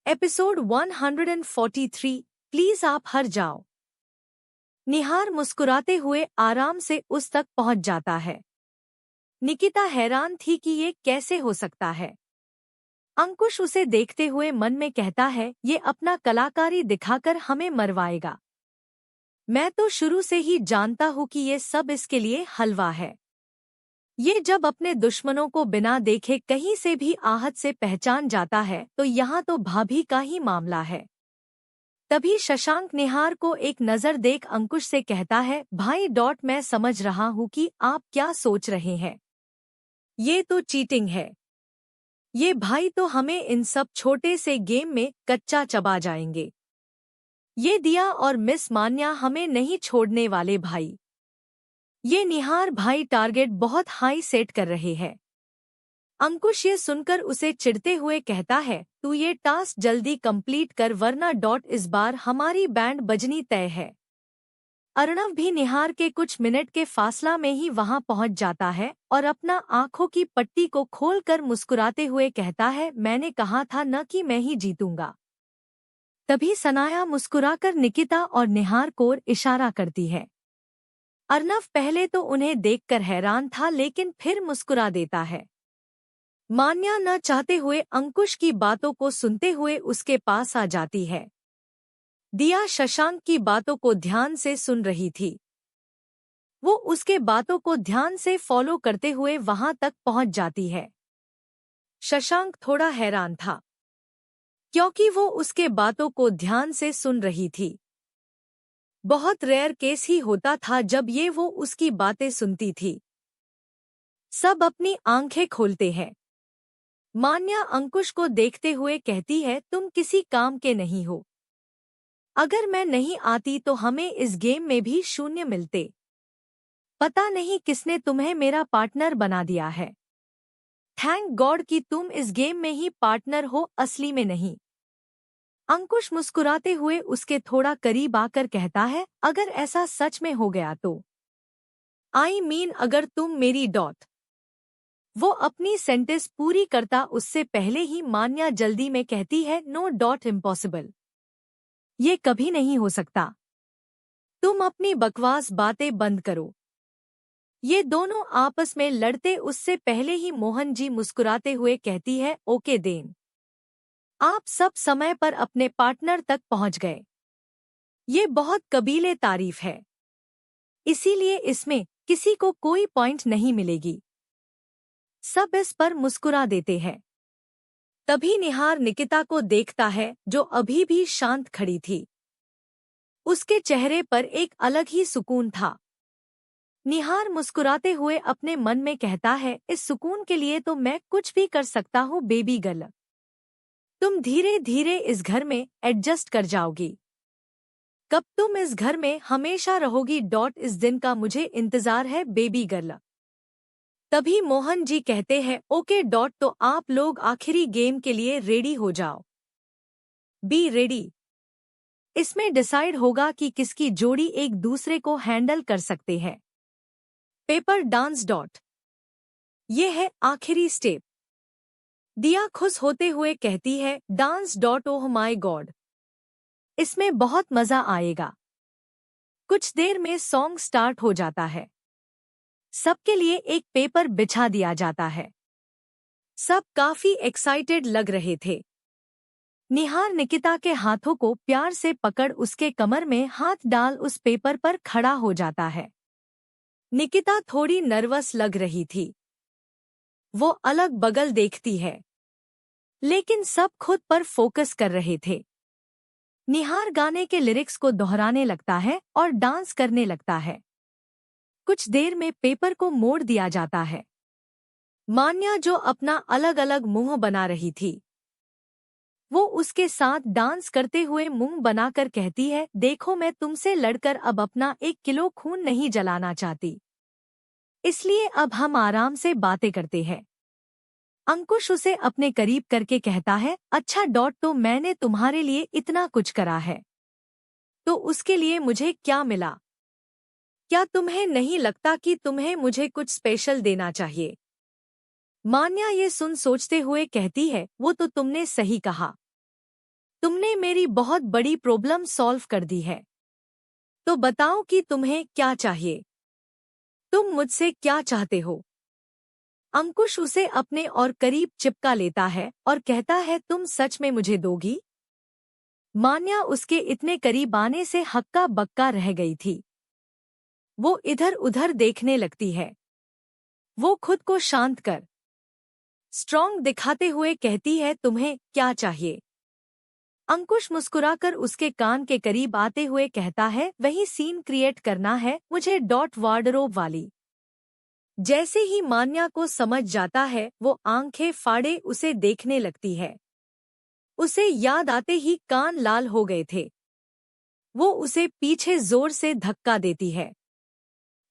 Episode 143। Please आप हट जाओ। निहार मुस्कुराते हुए आराम से उस तक पहुंच जाता है। निकिता हैरान थी कि ये कैसे हो सकता है। अंकुश उसे देखते हुए मन में कहता है, ये अपना कलाकारी दिखाकर हमें मरवाएगा। मैं तो शुरू से ही जानता हूँ कि ये सब इसके लिए हलवा है। ये जब अपने दुश्मनों को बिना देखे कहीं से भी आहत से पहचान जाता है तो यहाँ तो भाभी का ही मामला है। तभी शशांक निहार को एक नज़र देख अंकुश से कहता है, भाई मैं समझ रहा हूँ कि आप क्या सोच रहे हैं। ये तो चीटिंग है। ये भाई तो हमें इन सब छोटे से गेम में कच्चा चबा जाएंगे। ये दिया और मिस मान्या हमें नहीं छोड़ने वाले भाई। ये निहार भाई टारगेट बहुत हाई सेट कर रहे हैं। अंकुश ये सुनकर उसे चिढ़ते हुए कहता है, तू ये टास्क जल्दी कंप्लीट कर वरना इस बार हमारी बैंड बजनी तय है। अर्णव भी निहार के कुछ मिनट के फासला में ही वहां पहुंच जाता है और अपना आंखों की पट्टी को खोलकर मुस्कुराते हुए कहता है, मैंने कहा था न कि मैं ही जीतूंगा। तभी सनाया मुस्कुराकर निकिता और निहार को इशारा करती है। अर्णव पहले तो उन्हें देखकर हैरान था लेकिन फिर मुस्कुरा देता है। मान्या न चाहते हुए अंकुश की बातों को सुनते हुए उसके पास आ जाती है। दिया शशांक की बातों को ध्यान से सुन रही थी। वो उसके बातों को ध्यान से फॉलो करते हुए वहां तक पहुंच जाती है। शशांक थोड़ा हैरान था क्योंकि वो उसके बातों को ध्यान से सुन रही थी। बहुत रेयर केस ही होता था जब वो उसकी बातें सुनती थी। सब अपनी आंखें खोलते हैं। मान्या अंकुश को देखते हुए कहती है, तुम किसी काम के नहीं हो। अगर मैं नहीं आती तो हमें इस गेम में भी शून्य मिलते। पता नहीं किसने तुम्हें मेरा पार्टनर बना दिया है। थैंक गॉड कि तुम इस गेम में ही पार्टनर हो, असली में नहीं। अंकुश मुस्कुराते हुए उसके थोड़ा करीब आकर कहता है, अगर ऐसा सच में हो गया तो अगर तुम मेरी वो अपनी सेंटेंस पूरी करता उससे पहले ही मान्या जल्दी में कहती है, नो इम्पॉसिबल। ये कभी नहीं हो सकता। तुम अपनी बकवास बातें बंद करो। ये दोनों आपस में लड़ते उससे पहले ही मोहन जी मुस्कुराते हुए कहती है, ओके देन। आप सब समय पर अपने पार्टनर तक पहुंच गए। ये बहुत कबीले तारीफ है। इसीलिए इसमें किसी को कोई पॉइंट नहीं मिलेगी। सब इस पर मुस्कुरा देते हैं। तभी निहार निकिता को देखता है जो अभी भी शांत खड़ी थी। उसके चेहरे पर एक अलग ही सुकून था। निहार मुस्कुराते हुए अपने मन में कहता है, इस सुकून के लिए तो मैं कुछ भी कर सकता हूँ बेबी गर्ल। तुम धीरे धीरे इस घर में एडजस्ट कर जाओगी। कब तुम इस घर में हमेशा रहोगी। इस दिन का मुझे इंतजार है बेबी गर्ल। तभी मोहन जी कहते हैं, ओके तो आप लोग आखिरी गेम के लिए रेडी हो जाओ। Be ready. इसमें डिसाइड होगा कि किसकी जोड़ी एक दूसरे को हैंडल कर सकते हैं। पेपर डांस ये है आखिरी स्टेप। दिया खुश होते हुए कहती है, डांस ओह माय गॉड। इसमें बहुत मजा आएगा। कुछ देर में सॉन्ग स्टार्ट हो जाता है। सबके लिए एक पेपर बिछा दिया जाता है। सब काफी एक्साइटेड लग रहे थे। निहार निकिता के हाथों को प्यार से पकड़ उसके कमर में हाथ डाल उस पेपर पर खड़ा हो जाता है। निकिता थोड़ी नर्वस लग रही थी। वो अलग बगल देखती है लेकिन सब खुद पर फोकस कर रहे थे। निहार गाने के लिरिक्स को दोहराने लगता है और डांस करने लगता है। कुछ देर में पेपर को मोड़ दिया जाता है। मान्या जो अपना अलग अलग मुंह बना रही थी, वो उसके साथ डांस करते हुए मुंह बनाकर कहती है, देखो मैं तुमसे लड़कर अब अपना 1 किलो खून नहीं जलाना चाहती। इसलिए अब हम आराम से बातें करते हैं। अंकुश उसे अपने करीब करके कहता है, अच्छा तो मैंने तुम्हारे लिए इतना कुछ करा है तो उसके लिए मुझे क्या मिला। क्या तुम्हें नहीं लगता कि तुम्हें मुझे कुछ स्पेशल देना चाहिए। मान्या ये सुन सोचते हुए कहती है, वो तो तुमने सही कहा। तुमने मेरी बहुत बड़ी प्रॉब्लम सॉल्व कर दी है। तो बताओ कि तुम्हें क्या चाहिए? तुम मुझसे क्या चाहते हो? अंकुश उसे अपने और करीब चिपका लेता है और कहता है, तुम सच में मुझे दोगी? मान्या उसके इतने करीब आने से हक्का बक्का रह गई थी। वो इधर उधर देखने लगती है। वो खुद को शांत कर स्ट्रॉन्ग दिखाते हुए कहती है, तुम्हें क्या चाहिए? अंकुश मुस्कुराकर उसके कान के करीब आते हुए कहता है, वही सीन क्रिएट करना है मुझे, डॉट वार्डरोब वाली। जैसे ही मान्या को समझ जाता है, वो आंखें फाड़े उसे देखने लगती है। उसे याद आते ही कान लाल हो गए थे। वो उसे पीछे जोर से धक्का देती है।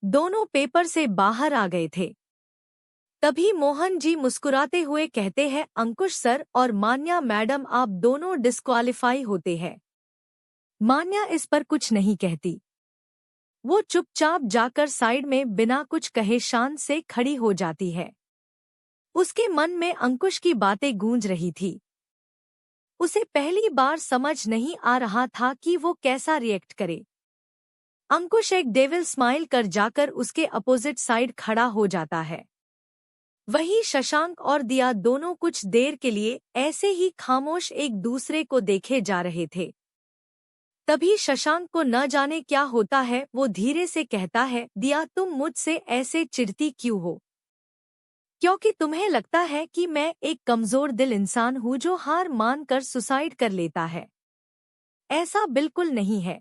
दोनों पेपर से बाहर आ गए थे। तभी मोहन जी मुस्कुराते हुए कहते हैं, अंकुश सर और मान्या मैडम, आप दोनों डिस्क्वालीफाई होते हैं। मान्या इस पर कुछ नहीं कहती। वो चुपचाप जाकर साइड में बिना कुछ कहे शांत से खड़ी हो जाती है। उसके मन में अंकुश की बातें गूंज रही थी। उसे पहली बार समझ नहीं आ रहा था कि वो कैसा रिएक्ट करे। अंकुश एक डेविल स्माइल कर जाकर उसके अपोजिट साइड खड़ा हो जाता है। वही शशांक और दिया दोनों कुछ देर के लिए ऐसे ही खामोश एक दूसरे को देखे जा रहे थे। तभी शशांक को न जाने क्या होता है, वो धीरे से कहता है, दिया तुम मुझसे ऐसे चिढ़ती क्यों हो? क्योंकि तुम्हें लगता है कि मैं एक कमजोर दिल इंसान हूँ जो हार मान कर सुसाइड कर लेता है। ऐसा बिल्कुल नहीं है।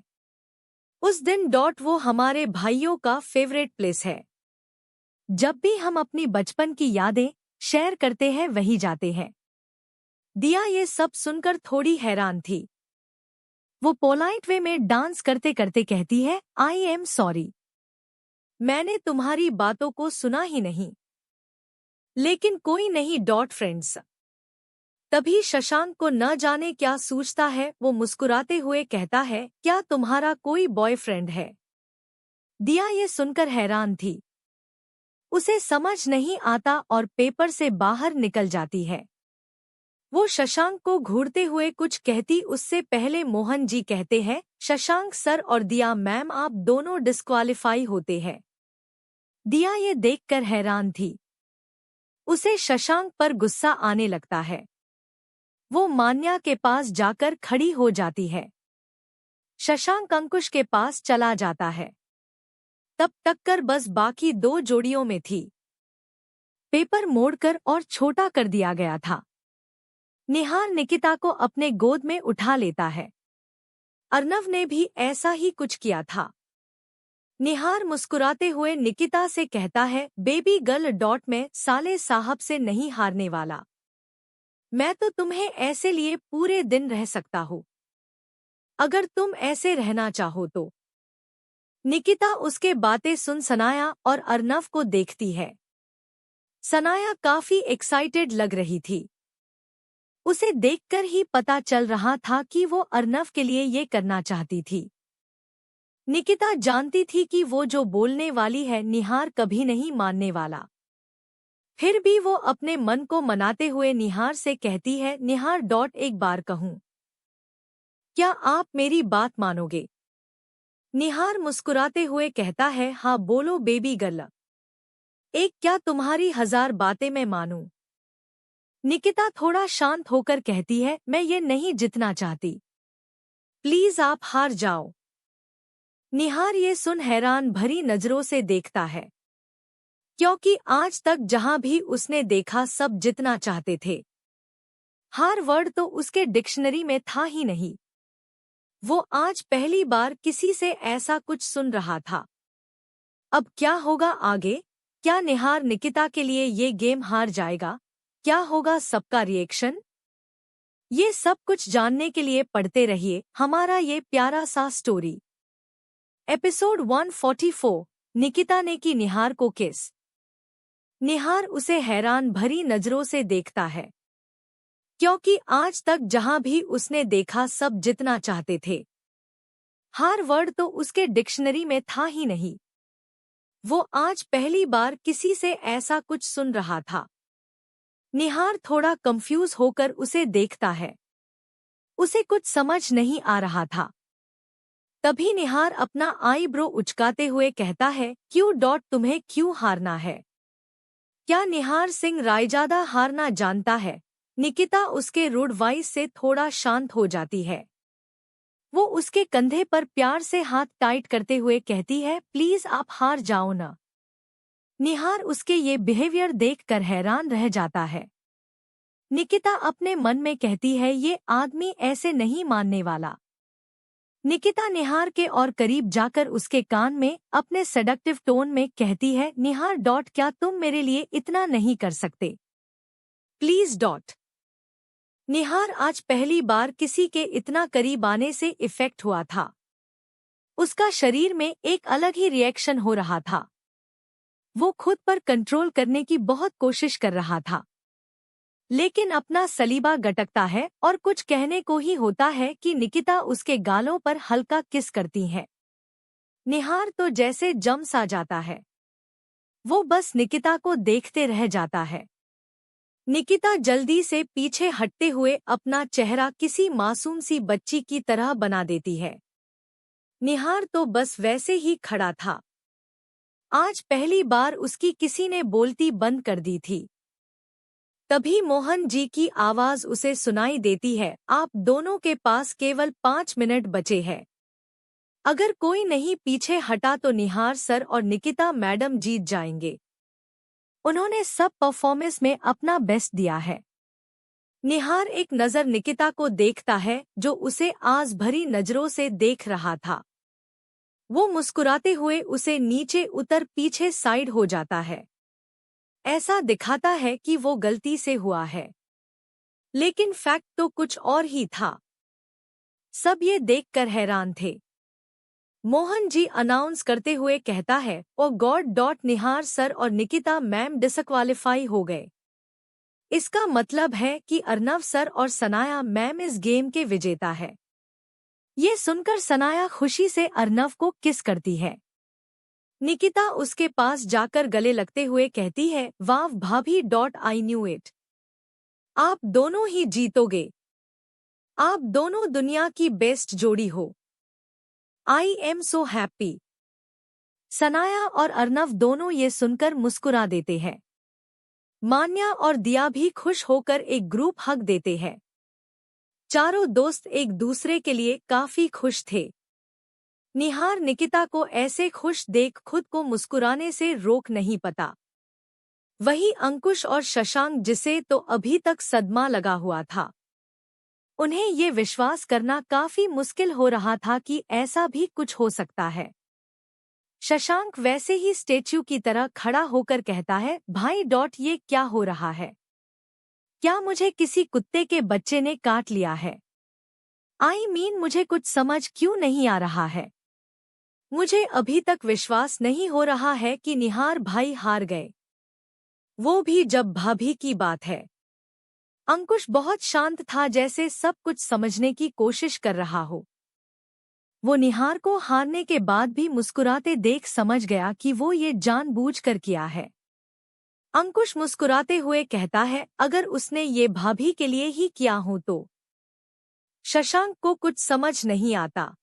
उस दिन डॉट वो हमारे भाइयों का फेवरेट प्लेस है। जब भी हम अपनी बचपन की यादें शेयर करते हैं वहीं जाते हैं। दिया ये सब सुनकर थोड़ी हैरान थी। वो पोलाइट वे में डांस करते करते कहती है, आई एम सॉरी। मैंने तुम्हारी बातों को सुना ही नहीं। लेकिन कोई नहीं डॉट फ्रेंड्स। तभी शशांक को न जाने क्या सूझता है, वो मुस्कुराते हुए कहता है, क्या तुम्हारा कोई बॉयफ्रेंड है? दिया ये सुनकर हैरान थी। उसे समझ नहीं आता और पेपर से बाहर निकल जाती है। वो शशांक को घूरते हुए कुछ कहती उससे पहले मोहन जी कहते हैं, शशांक सर और दिया मैम, आप दोनों डिस्क्वालीफाई होते हैं। दिया ये देखकर हैरान थी। उसे शशांक पर गुस्सा आने लगता है। वो मान्या के पास जाकर खड़ी हो जाती है। शशांक अंकुश के पास चला जाता है। तब तक कर बस बाकी दो जोड़ियों में थी। पेपर मोड़कर और छोटा कर दिया गया था। निहार निकिता को अपने गोद में उठा लेता है। अर्नव ने भी ऐसा ही कुछ किया था। निहार मुस्कुराते हुए निकिता से कहता है, बेबी गर्ल डॉट में साले साहब से नहीं हारने वाला। मैं तो तुम्हें ऐसे लिए पूरे दिन रह सकता हूँ, अगर तुम ऐसे रहना चाहो तो। निकिता उसके बातें सुन सनाया और अर्नव को देखती है। सनाया काफी एक्साइटेड लग रही थी। उसे देखकर ही पता चल रहा था कि वो अर्नव के लिए ये करना चाहती थी। निकिता जानती थी कि वो जो बोलने वाली है निहार कभी नहीं मानने वाला। फिर भी वो अपने मन को मनाते हुए निहार से कहती है, निहार डॉट एक बार कहूँ, क्या आप मेरी बात मानोगे? निहार मुस्कुराते हुए कहता है, हाँ बोलो बेबी गर्ल। एक क्या तुम्हारी 1000 बातें मैं मानूं? निकिता थोड़ा शांत होकर कहती है, मैं ये नहीं जीतना चाहती। प्लीज आप हार जाओ। निहार ये सुन हैरान भरी नजरों से देखता है, क्योंकि आज तक जहां भी उसने देखा सब जितना चाहते थे। हार वर्ड तो उसके डिक्शनरी में था ही नहीं। वो आज पहली बार किसी से ऐसा कुछ सुन रहा था। अब क्या होगा आगे? क्या निहार निकिता के लिए ये गेम हार जाएगा? क्या होगा सबका रिएक्शन? ये सब कुछ जानने के लिए पढ़ते रहिए हमारा ये प्यारा सा स्टोरी। एपिसोड 144, निकिता ने की निहार को किस। निहार उसे हैरान भरी नजरों से देखता है, क्योंकि आज तक जहां भी उसने देखा सब जितना चाहते थे। हार वर्ड तो उसके डिक्शनरी में था ही नहीं। वो आज पहली बार किसी से ऐसा कुछ सुन रहा था। निहार थोड़ा कंफ्यूज होकर उसे देखता है। उसे कुछ समझ नहीं आ रहा था। तभी निहार अपना आईब्रो उचकाते हुए कहता है, क्यों तुम्हें क्यों हारना है? क्या निहार सिंह रायजादा हारना जानता है? निकिता उसके रूड वॉइस से थोड़ा शांत हो जाती है। वो उसके कंधे पर प्यार से हाथ टाइट करते हुए कहती है, प्लीज आप हार जाओ ना। निहार उसके ये बिहेवियर देखकर हैरान रह जाता है। निकिता अपने मन में कहती है, ये आदमी ऐसे नहीं मानने वाला। निकिता निहार के और करीब जाकर उसके कान में अपने सेडक्टिव टोन में कहती है, निहार क्या तुम मेरे लिए इतना नहीं कर सकते? प्लीज। निहार आज पहली बार किसी के इतना करीब आने से इफेक्ट हुआ था। उसका शरीर में एक अलग ही रिएक्शन हो रहा था। वो खुद पर कंट्रोल करने की बहुत कोशिश कर रहा था, लेकिन अपना सलीबा गटकता है और कुछ कहने को ही होता है कि निकिता उसके गालों पर हल्का किस करती है। निहार तो जैसे जम सा जाता है। वो बस निकिता को देखते रह जाता है। निकिता जल्दी से पीछे हटते हुए अपना चेहरा किसी मासूम सी बच्ची की तरह बना देती है। निहार तो बस वैसे ही खड़ा था। आज पहली बार उसकी किसी ने बोलती बंद कर दी थी। तभी मोहन जी की आवाज उसे सुनाई देती है, आप दोनों के पास केवल 5 मिनट बचे हैं। अगर कोई नहीं पीछे हटा तो निहार सर और निकिता मैडम जीत जाएंगे। उन्होंने सब परफॉर्मेंस में अपना बेस्ट दिया है। निहार एक नज़र निकिता को देखता है, जो उसे आस भरी नजरों से देख रहा था। वो मुस्कुराते हुए उसे नीचे उतर पीछे साइड हो जाता है। ऐसा दिखाता है कि वो गलती से हुआ है, लेकिन फैक्ट तो कुछ और ही था। सब ये देखकर हैरान थे। मोहन जी अनाउंस करते हुए कहता है, ओ गॉड। निहार सर और निकिता मैम डिसक्वालीफाई हो गए। इसका मतलब है कि अर्नव सर और सनाया मैम इस गेम के विजेता है। ये सुनकर सनाया खुशी से अर्नव को किस करती है। निकिता उसके पास जाकर गले लगते हुए कहती है, वाह भाभी। I knew it. आप दोनों ही जीतोगे। आप दोनों दुनिया की बेस्ट जोड़ी हो। I am so happy. Sanaya और अर्नव दोनों ये सुनकर मुस्कुरा देते हैं। मान्या और दिया भी खुश होकर एक ग्रुप हग देते हैं। चारों दोस्त एक दूसरे के लिए काफी खुश थे। निहार निकिता को ऐसे खुश देख खुद को मुस्कुराने से रोक नहीं पाता। वही अंकुश और शशांक, जिसे तो अभी तक सदमा लगा हुआ था। उन्हें ये विश्वास करना काफी मुश्किल हो रहा था कि ऐसा भी कुछ हो सकता है। शशांक वैसे ही स्टेच्यू की तरह खड़ा होकर कहता है, भाई। ये क्या हो रहा है? क्या मुझे किसी कुत्ते के बच्चे ने काट लिया है? मुझे कुछ समझ क्यों नहीं आ रहा है। मुझे अभी तक विश्वास नहीं हो रहा है कि निहार भाई हार गए, वो भी जब भाभी की बात है। अंकुश बहुत शांत था, जैसे सब कुछ समझने की कोशिश कर रहा हो। वो निहार को हारने के बाद भी मुस्कुराते देख समझ गया कि वो ये जानबूझकर किया है। अंकुश मुस्कुराते हुए कहता है, अगर उसने ये भाभी के लिए ही किया हो तो। शशांक को कुछ समझ नहीं आता।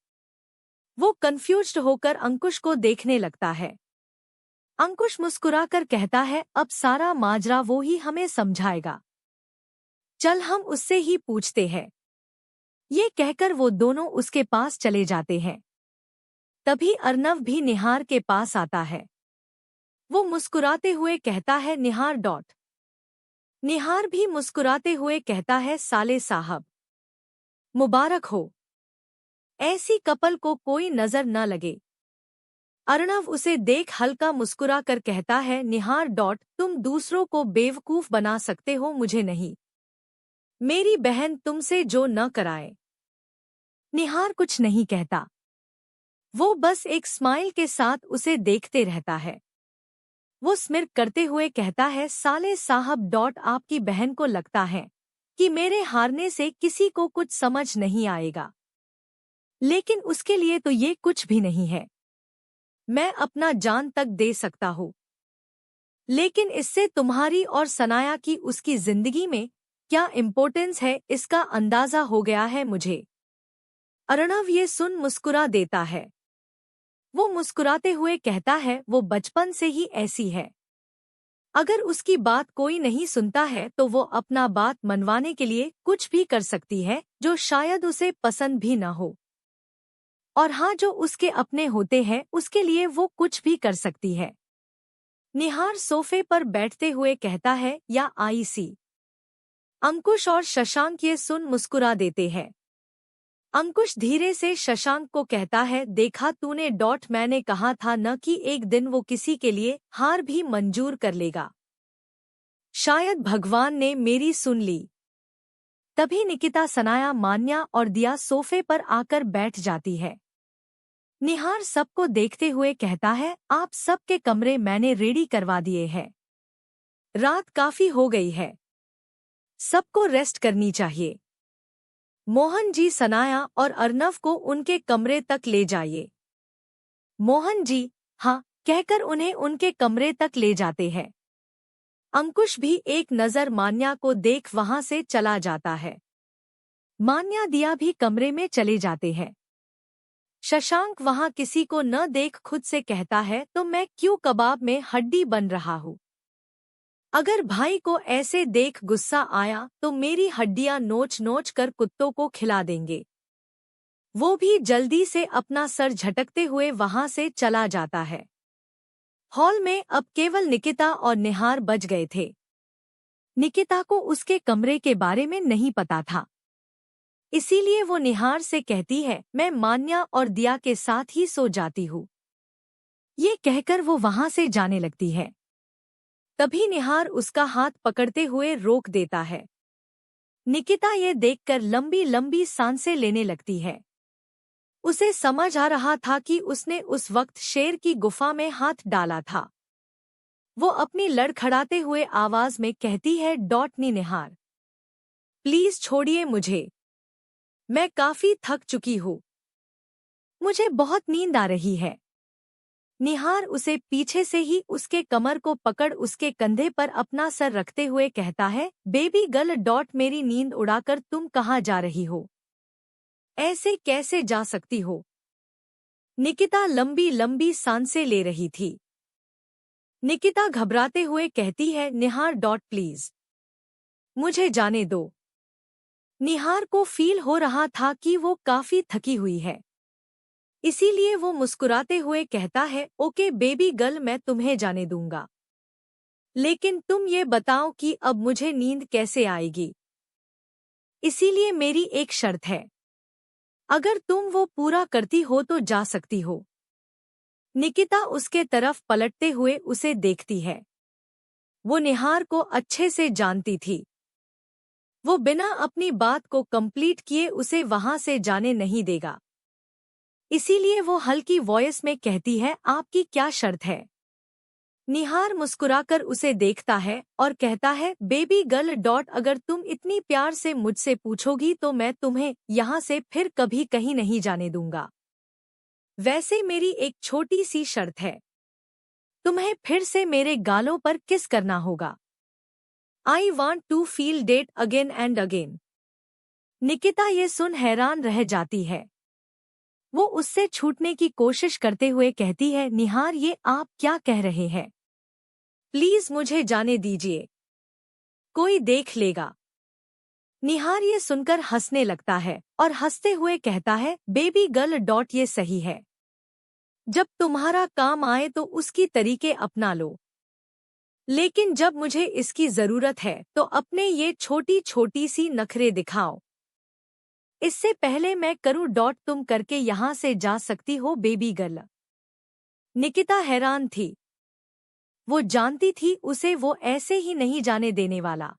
वो कंफ्यूज्ड होकर अंकुश को देखने लगता है। अंकुश मुस्कुराकर कहता है, अब सारा माजरा वो ही हमें समझाएगा। चल हम उससे ही पूछते हैं। ये कहकर वो दोनों उसके पास चले जाते हैं। तभी अर्नव भी निहार के पास आता है। वो मुस्कुराते हुए कहता है, निहार। निहार भी मुस्कुराते हुए कहता है, साले साहब मुबारक हो। ऐसी कपल को कोई नजर न लगे। अर्णव उसे देख हल्का मुस्कुरा कर कहता है, निहार। तुम दूसरों को बेवकूफ बना सकते हो, मुझे नहीं। मेरी बहन तुमसे जो न कराए। निहार कुछ नहीं कहता। वो बस एक स्माइल के साथ उसे देखते रहता है। वो स्मिर्क करते हुए कहता है, साले साहब। आपकी बहन को लगता है कि मेरे हारने से किसी को कुछ समझ नहीं आएगा, लेकिन उसके लिए तो ये कुछ भी नहीं है। मैं अपना जान तक दे सकता हूँ, लेकिन इससे तुम्हारी और सनाया की उसकी जिंदगी में क्या इम्पोर्टेंस है इसका अंदाजा हो गया है मुझे। अर्णव ये सुन मुस्कुरा देता है। वो मुस्कुराते हुए कहता है वो बचपन से ही ऐसी है। अगर उसकी बात कोई नहीं सुनता है तो वो अपना बात मनवाने के लिए कुछ भी कर सकती है जो शायद उसे पसंद भी न हो। और हाँ, जो उसके अपने होते हैं उसके लिए वो कुछ भी कर सकती है। निहार सोफे पर बैठते हुए कहता है या आई सी। अंकुश और शशांक ये सुन मुस्कुरा देते हैं। अंकुश धीरे से शशांक को कहता है देखा तूने डॉट, मैंने कहा था न कि एक दिन वो किसी के लिए हार भी मंजूर कर लेगा। शायद भगवान ने मेरी सुन ली। तभी निकिता, सनाया, मान्या और दिया सोफे पर आकर बैठ जाती है। निहार सबको देखते हुए कहता है आप सबके कमरे मैंने रेडी करवा दिए हैं। रात काफी हो गई है, सबको रेस्ट करनी चाहिए। मोहन जी, सनाया और अर्नव को उनके कमरे तक ले जाइए। मोहन जी हाँ कहकर उन्हें उनके कमरे तक ले जाते हैं। अंकुश भी एक नज़र मान्या को देख वहां से चला जाता है। मान्या, दिया भी कमरे में चले जाते हैं। शशांक वहां किसी को न देख खुद से कहता है तो मैं क्यों कबाब में हड्डी बन रहा हूँ। अगर भाई को ऐसे देख गुस्सा आया तो मेरी हड्डियां नोच नोच कर कुत्तों को खिला देंगे। वो भी जल्दी से अपना सर झटकते हुए वहां से चला जाता है। हॉल में अब केवल निकिता और निहार बच गए थे। निकिता को उसके कमरे के बारे में नहीं पता था, इसीलिए वो निहार से कहती है मैं मान्या और दिया के साथ ही सो जाती हूँ। ये कहकर वो वहां से जाने लगती है। तभी निहार उसका हाथ पकड़ते हुए रोक देता है। निकिता ये देखकर लंबी लंबी सांसें लेने लगती है। उसे समझ आ रहा था कि उसने उस वक्त शेर की गुफा में हाथ डाला था। वो अपनी लड़खड़ाते हुए आवाज में कहती है नी निहार, प्लीज छोड़िए मुझे, मैं काफी थक चुकी हूँ, मुझे बहुत नींद आ रही है। निहार उसे पीछे से ही उसके कमर को पकड़ उसके कंधे पर अपना सर रखते हुए कहता है बेबी गर्ल मेरी नींद उड़ाकर तुम कहाँ जा रही हो, ऐसे कैसे जा सकती हो। निकिता लंबी लंबी सांसें ले रही थी। निकिता घबराते हुए कहती है निहार प्लीज मुझे जाने दो। निहार को फील हो रहा था कि वो काफी थकी हुई है, इसीलिए वो मुस्कुराते हुए कहता है ओके बेबी गर्ल, मैं तुम्हें जाने दूंगा, लेकिन तुम ये बताओ कि अब मुझे नींद कैसे आएगी। इसीलिए मेरी एक शर्त है, अगर तुम वो पूरा करती हो तो जा सकती हो। निकिता उसके तरफ पलटते हुए उसे देखती है। वो निहार को अच्छे से जानती थी। वो बिना अपनी बात को कंप्लीट किए उसे वहां से जाने नहीं देगा। इसीलिए वो हल्की वॉइस में कहती है आपकी क्या शर्त है। निहार मुस्कुराकर उसे देखता है और कहता है बेबी गर्ल अगर तुम इतनी प्यार से मुझसे पूछोगी तो मैं तुम्हें यहाँ से फिर कभी कहीं नहीं जाने दूंगा। वैसे मेरी एक छोटी सी शर्त है, तुम्हें फिर से मेरे गालों पर किस करना होगा। I want to feel that again and again. Nikita ये सुन हैरान रह जाती है। वो उससे छूटने की कोशिश करते हुए कहती है निहार, ये आप क्या कह रहे हैं, प्लीज मुझे जाने दीजिए, कोई देख लेगा। निहार ये सुनकर हंसने लगता है और हंसते हुए कहता है बेबी गर्ल ये सही है, जब तुम्हारा काम आए तो उसकी तरीके अपना लो, लेकिन जब मुझे इसकी जरूरत है तो अपने ये छोटी छोटी सी नखरे दिखाओ। इससे पहले मैं करूं तुम करके यहाँ से जा सकती हो बेबी गर्ल। निकिता हैरान थी। वो जानती थी उसे वो ऐसे ही नहीं जाने देने वाला।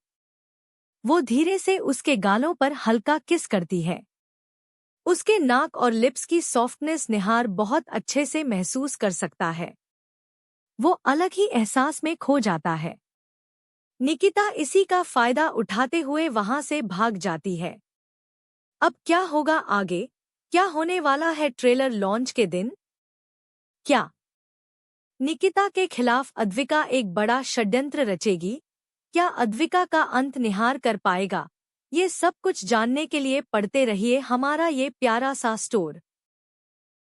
वो धीरे से उसके गालों पर हल्का किस करती है। उसके नाक और लिप्स की सॉफ्टनेस निहार बहुत अच्छे से महसूस कर सकता है। वो अलग ही एहसास में खो जाता है। निकिता इसी का फायदा उठाते हुए वहां से भाग जाती है। अब क्या होगा आगे, क्या होने वाला है ट्रेलर लॉन्च के दिन? क्या निकिता के खिलाफ अद्विका एक बड़ा षड्यंत्र रचेगी? क्या अद्विका का अंत निहार कर पाएगा? ये सब कुछ जानने के लिए पढ़ते रहिए हमारा ये प्यारा सा स्टोर।